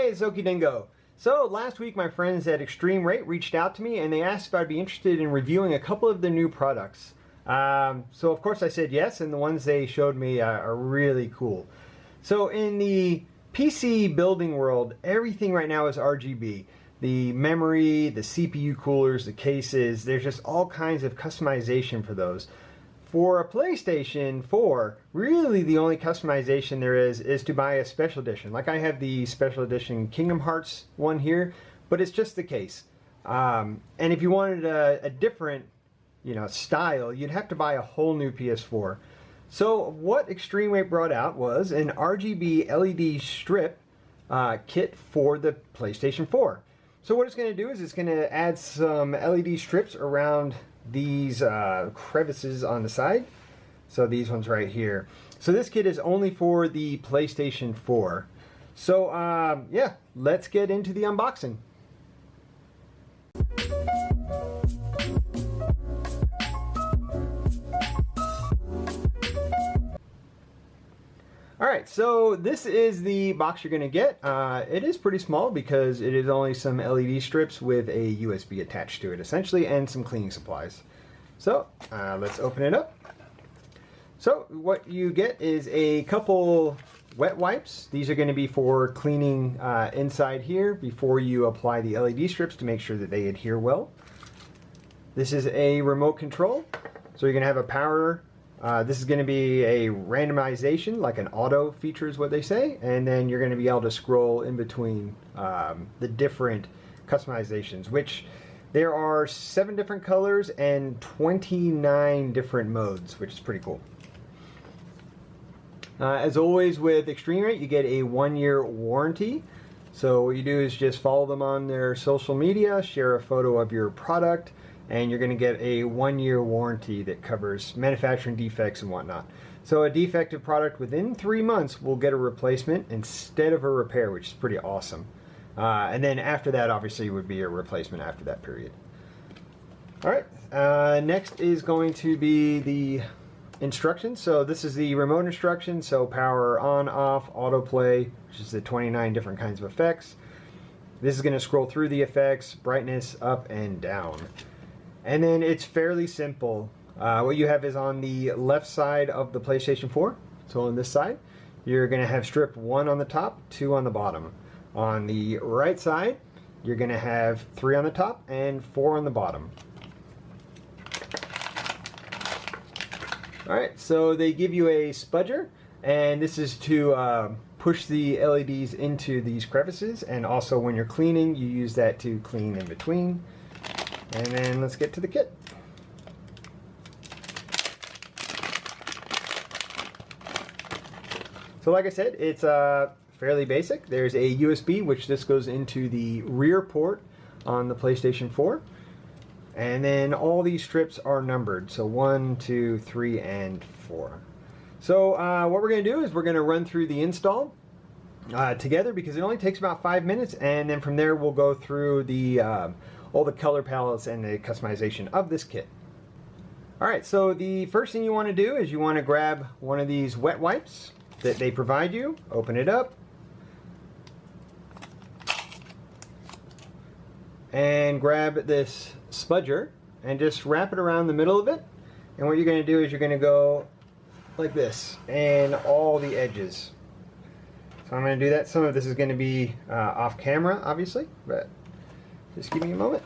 Hey, it's Okie Dingo. So last week my friends at eXtremeRate reached out to me and they asked if I'd be interested in reviewing a couple of the new products. So of course I said yes, and the ones they showed me are really cool. So in the PC building world, everything right now is RGB. The memory, the CPU coolers, the cases, there's just all kinds of customization for those. For a PlayStation 4, really the only customization there is to buy a special edition. Like I have the special edition Kingdom Hearts one here, but it's just the case. And if you wanted a different, style, you'd have to buy a whole new PS4. So what eXtremeRate brought out was an RGB LED strip kit for the PlayStation 4. So what it's going to do is it's going to add some LED strips around these crevices on the side. So these ones right here. So this kit is only for the PlayStation 4. So yeah, let's get into the unboxing. Alright, so this is the box you're going to get. It is pretty small because it is only some LED strips with a USB attached to it essentially, and some cleaning supplies. So let's open it up. So what you get is a couple wet wipes. These are going to be for cleaning inside here before you apply the LED strips to make sure that they adhere well. This is a remote control. So you're going to have a power. This is going to be a randomization, like an auto feature is what they say, and then you're going to be able to scroll in between the different customizations, which there are 7 different colors and 29 different modes, which is pretty cool. As always with eXtremeRate, you get a 1-year warranty. So what you do is just follow them on their social media, share a photo of your product, and you're going to get a 1-year warranty that covers manufacturing defects and whatnot. So a defective product within 3 months will get a replacement instead of a repair, which is pretty awesome. And then after that, obviously, would be a replacement after that period. Alright, next is going to be the instructions. So this is the remote instructions, so power on, off, autoplay, which is the 29 different kinds of effects. This is going to scroll through the effects, brightness, up and down. And then it's fairly simple. What you have is on the left side of the PlayStation 4, so on this side, you're going to have strip 1 on the top, 2 on the bottom. On the right side, you're going to have 3 on the top and 4 on the bottom. Alright, so they give you a spudger, and this is to push the LEDs into these crevices, and also when you're cleaning, you use that to clean in between. And then let's get to the kit. So like I said, it's fairly basic. There's a USB, which this goes into the rear port on the PlayStation 4. And then all these strips are numbered. So 1, 2, 3, and 4. So what we're going to do is we're going to run through the install together because it only takes about 5 minutes. And then from there we'll go through the all the color palettes and the customization of this kit. Alright, so the first thing you want to do is you want to grab one of these wet wipes that they provide you, open it up, and grab this spudger and just wrap it around the middle of it. And what you're going to do is you're going to go like this and all the edges. So I'm going to do that. Some of this is going to be off camera, obviously, but just give me a moment.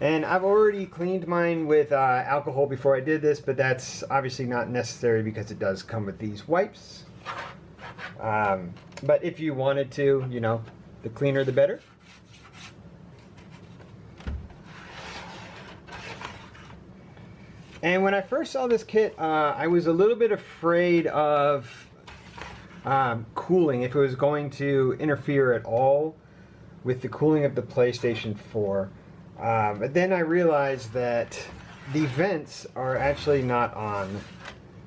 And I've already cleaned mine with alcohol before I did this, but that's obviously not necessary because it does come with these wipes. But if you wanted to, the cleaner the better. And when I first saw this kit, I was a little bit afraid of cooling, if it was going to interfere at all with the cooling of the PlayStation 4. But then I realized that the vents are actually not on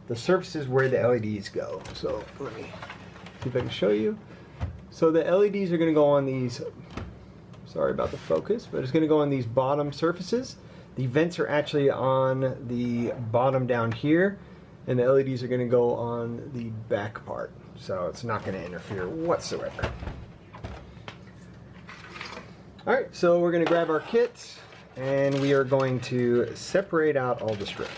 the surfaces where the LEDs go. So let me see if I can show you. So the LEDs are going to go on these, sorry about the focus, but it's going to go on these bottom surfaces. The vents are actually on the bottom down here, and the LEDs are going to go on the back part. so it's not going to interfere whatsoever. Alright, so we're going to grab our kit and we are going to separate out all the strips.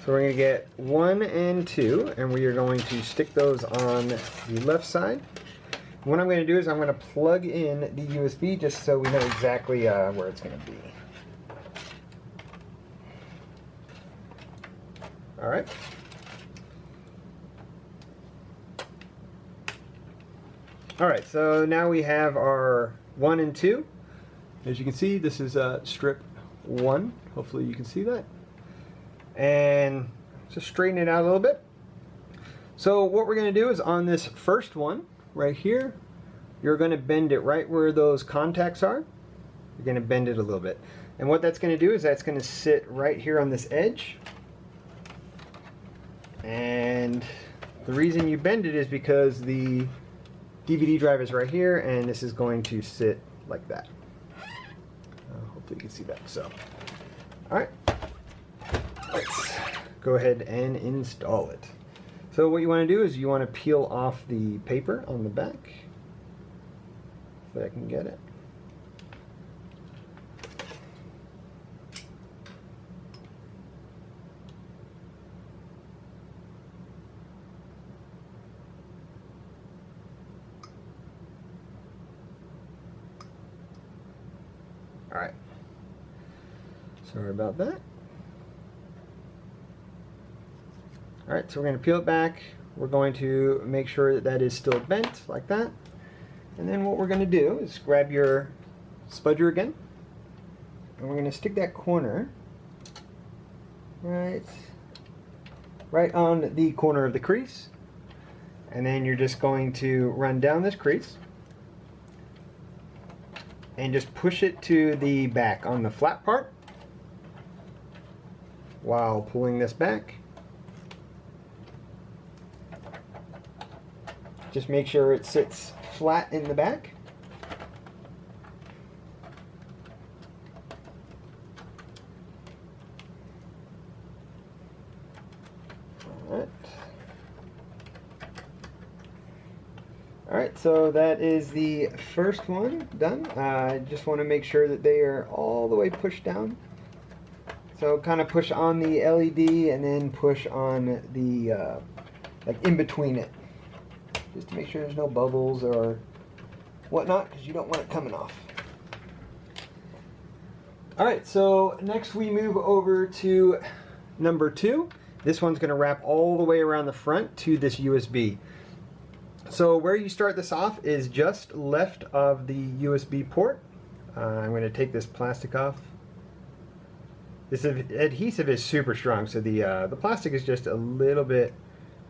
So we're going to get 1 and 2 and we are going to stick those on the left side. What I'm going to do is I'm going to plug in the USB just so we know exactly where it's going to be. Alright. Alright, so now we have our 1 and 2. As you can see, this is strip 1. Hopefully you can see that. And just straighten it out a little bit. So what we're going to do is on this first one, right here, you're going to bend it right where those contacts are. You're going to bend it a little bit. And what that's going to do is that's going to sit right here on this edge. And the reason you bend it is because the DVD drive is right here, and this is going to sit like that. Hopefully you can see that. So, alright, let's go ahead and install it. So what you want to do is you want to peel off the paper on the back. If I can get it. Alright, sorry about that. Alright, so we're going to peel it back. We're going to make sure that that is still bent, like that. And then what we're going to do is grab your spudger again. And we're going to stick that corner right on the corner of the crease. And then you're just going to run down this crease. And just push it to the back on the flat part while pulling this back. Just make sure it sits flat in the back. Alright, so that is the first one done. I just want to make sure that they are all the way pushed down. So kind of push on the LED and then push on the, like in between it. Just to make sure there's no bubbles or whatnot, because you don't want it coming off. Alright, so next we move over to number 2. This one's going to wrap all the way around the front to this USB. So where you start this off is just left of the USB port. I'm going to take this plastic off. This adhesive is super strong, so the plastic is just a little bit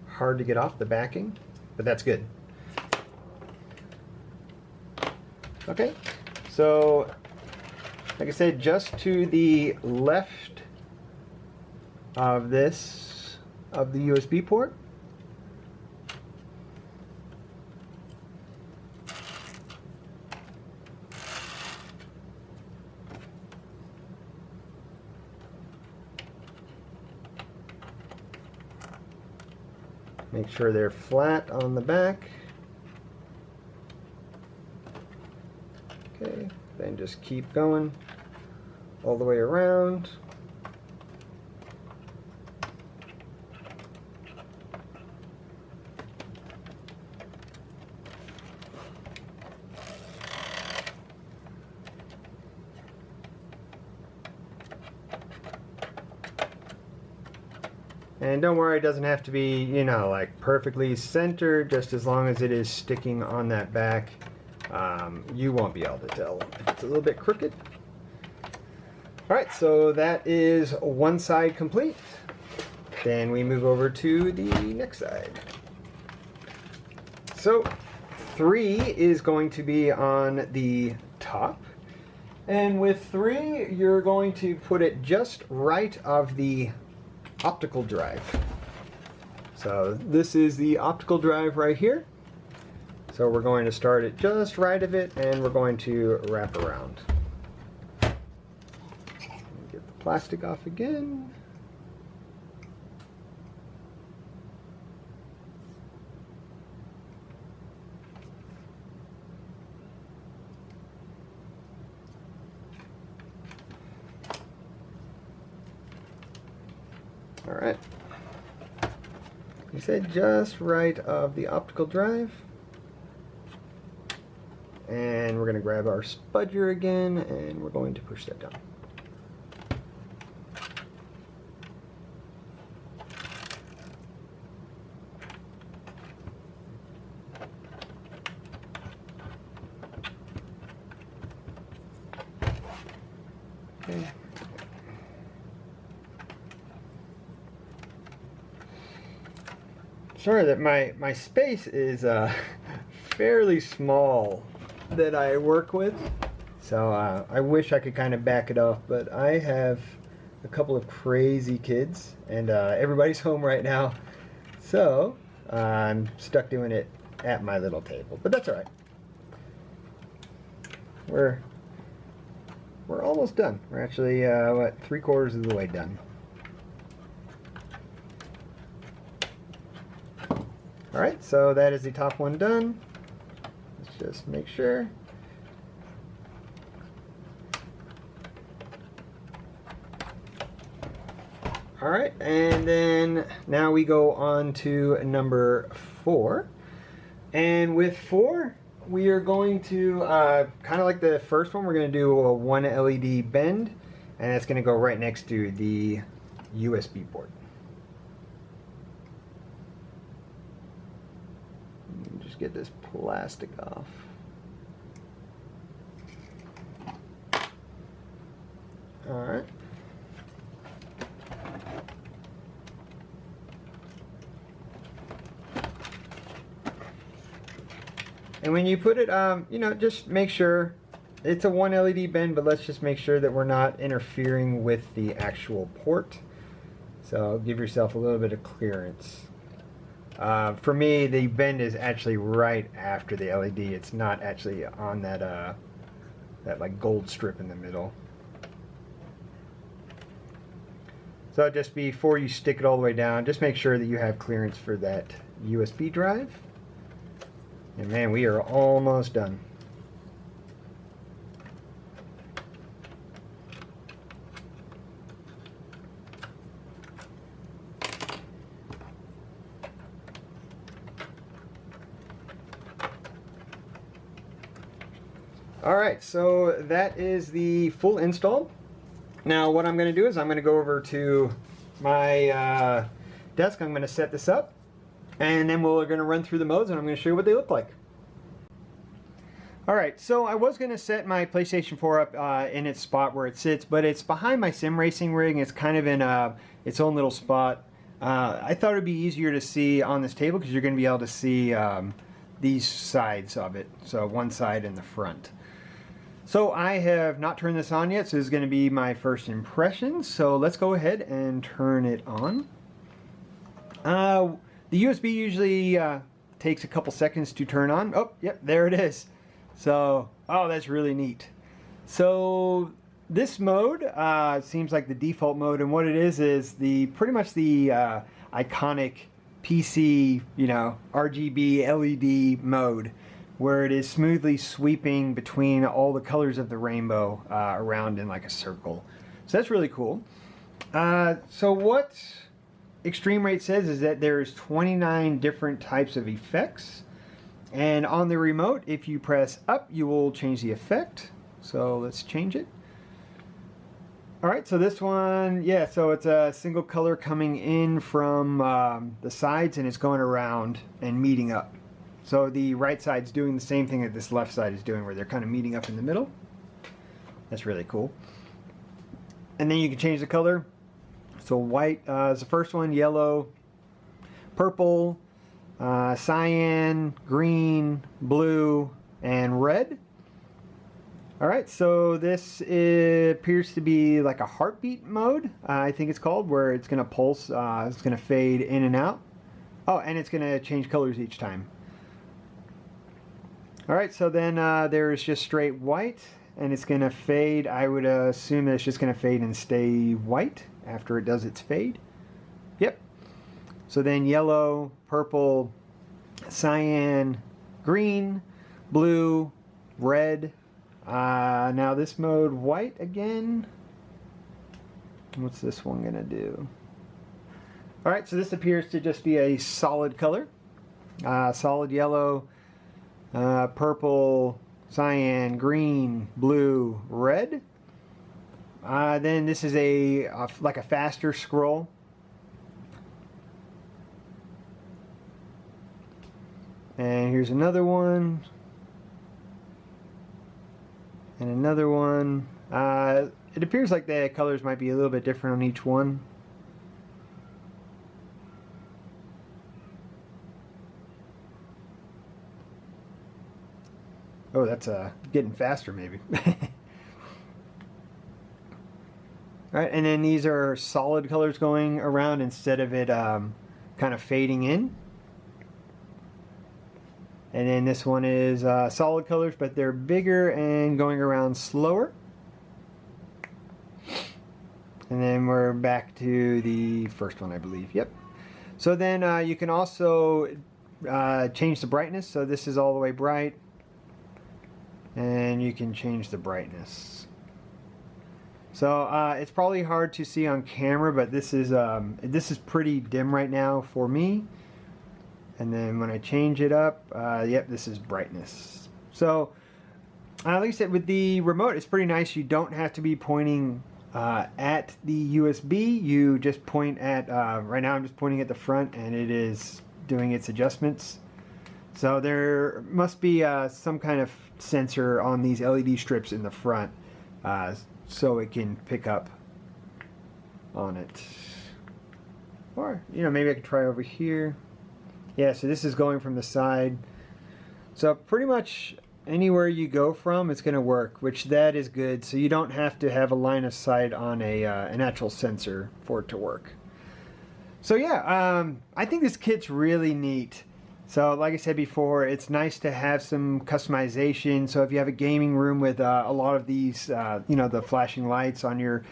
hard to get off the backing, but that's good. Okay, so like I said, just to the left of this, of the USB port. Make sure they're flat on the back. Okay, then just keep going all the way around. And don't worry, it doesn't have to be, you know, like perfectly centered, just as long as it is sticking on that back. You won't be able to tell if it's a little bit crooked. Alright, so that is one side complete. Then we move over to the next side. So 3 is going to be on the top. And with 3, you're going to put it just right of the optical drive. So this is the optical drive right here. So we're going to start it just right of it, and we're going to wrap around. Get the plastic off again. Alright. You said just right of the optical drive. And we're going to grab our spudger again, and we're going to push that down. Okay. Sorry that my space is fairly small that I work with, so I wish I could kind of back it off, but I have a couple of crazy kids, and everybody's home right now, so I'm stuck doing it at my little table, but that's all right. We're almost done. We're actually what, 3/4 of the way done. Alright, so that is the top one done. Let's just make sure. Alright, and then now we go on to number 4. And with 4, we are going to, kind of like the first one, we're going to do a 1 LED bend, and it's going to go right next to the USB port. Just get this plastic off. Alright. And when you put it, you know, just make sure it's a 1 LED bend, but let's just make sure that we're not interfering with the actual port. So give yourself a little bit of clearance. For me, the bend is actually right after the LED. It's not actually on that that like gold strip in the middle. So just before you stick it all the way down, just make sure that you have clearance for that USB drive. And man, we are almost done. Alright, so that is the full install. Now what I'm going to do is I'm going to go over to my desk. I'm going to set this up, and then we're going to run through the modes, and I'm going to show you what they look like. Alright, so I was going to set my PlayStation 4 up in its spot where it sits, but it's behind my sim racing rig, and it's kind of in its own little spot. I thought it would be easier to see on this table because you're going to be able to see these sides of it, so one side and the front. So I have not turned this on yet, so this is going to be my first impression. So let's go ahead and turn it on. The USB usually takes a couple seconds to turn on. Oh, yep, there it is. So, oh, that's really neat. So this mode seems like the default mode, and what it is the pretty much the iconic PC, you know, RGB LED mode, where it is smoothly sweeping between all the colors of the rainbow around in like a circle. So that's really cool. So what eXtremeRate says is that there's 29 different types of effects, and on the remote, if you press up, you will change the effect. So let's change it. Alright, so this one, yeah, so it's a single color coming in from the sides, and it's going around and meeting up. So the right side's doing the same thing that this left side is doing, where they're kind of meeting up in the middle. That's really cool. And then you can change the color. So white is the first one, yellow, purple, cyan, green, blue, and red. Alright, so this appears to be like a heartbeat mode, I think it's called, where it's going to pulse, it's going to fade in and out. Oh, and it's going to change colors each time. Alright, so then there's just straight white, and it's going to fade. I would assume that it's just going to fade and stay white after it does its fade. Yep. So then yellow, purple, cyan, green, blue, red. Now this mode, white again. What's this one going to do? Alright, so this appears to just be a solid color. Solid yellow, purple, cyan, green, blue, red. Then this is like a faster scroll. And here's another one. And another one. It appears like the colors might be a little bit different on each one. Oh, that's getting faster maybe. Alright, and then these are solid colors going around instead of it kind of fading in. And then this one is solid colors, but they're bigger and going around slower. And then we're back to the first one, I believe. Yep. So then you can also change the brightness. So this is all the way bright. And you can change the brightness. So it's probably hard to see on camera, but this is pretty dim right now for me. And then when I change it up, yep, this is brightness. So like I said, with the remote, it's pretty nice. You don't have to be pointing at the USB. You just point at, right now I'm just pointing at the front and it is doing its adjustments. So there must be some kind of sensor on these LED strips in the front so it can pick up on it. Or, you know, maybe I could try over here. Yeah, so this is going from the side. So pretty much anywhere you go from, it's going to work, which that is good. So you don't have to have a line of sight on an actual sensor for it to work. So yeah, I think this kit's really neat. So like I said before, it's nice to have some customization. So if you have a gaming room with a lot of these, you know, the flashing lights on your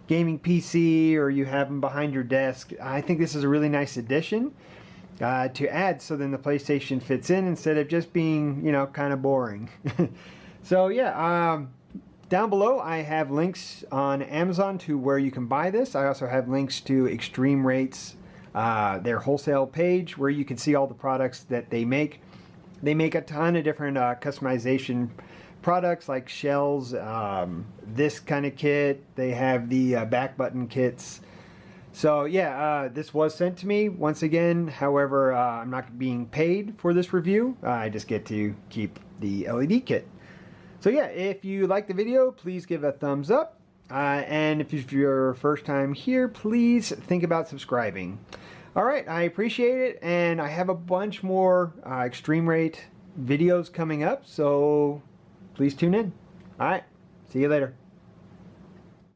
gaming PC, or you have them behind your desk, I think this is a really nice addition to add, so then the PlayStation fits in instead of just being, you know, kind of boring. So yeah, down below I have links on Amazon to where you can buy this. I also have links to eXtremeRate's their wholesale page where you can see all the products that they make. They make a ton of different customization products like shells, this kind of kit. They have the back button kits. So yeah, this was sent to me once again. However, I'm not being paid for this review. I just get to keep the LED kit. So yeah, if you like the video, please give a thumbs up. And if it's your first time here, please think about subscribing. Alright, I appreciate it, and I have a bunch more eXtremeRate videos coming up, so please tune in. Alright, see you later.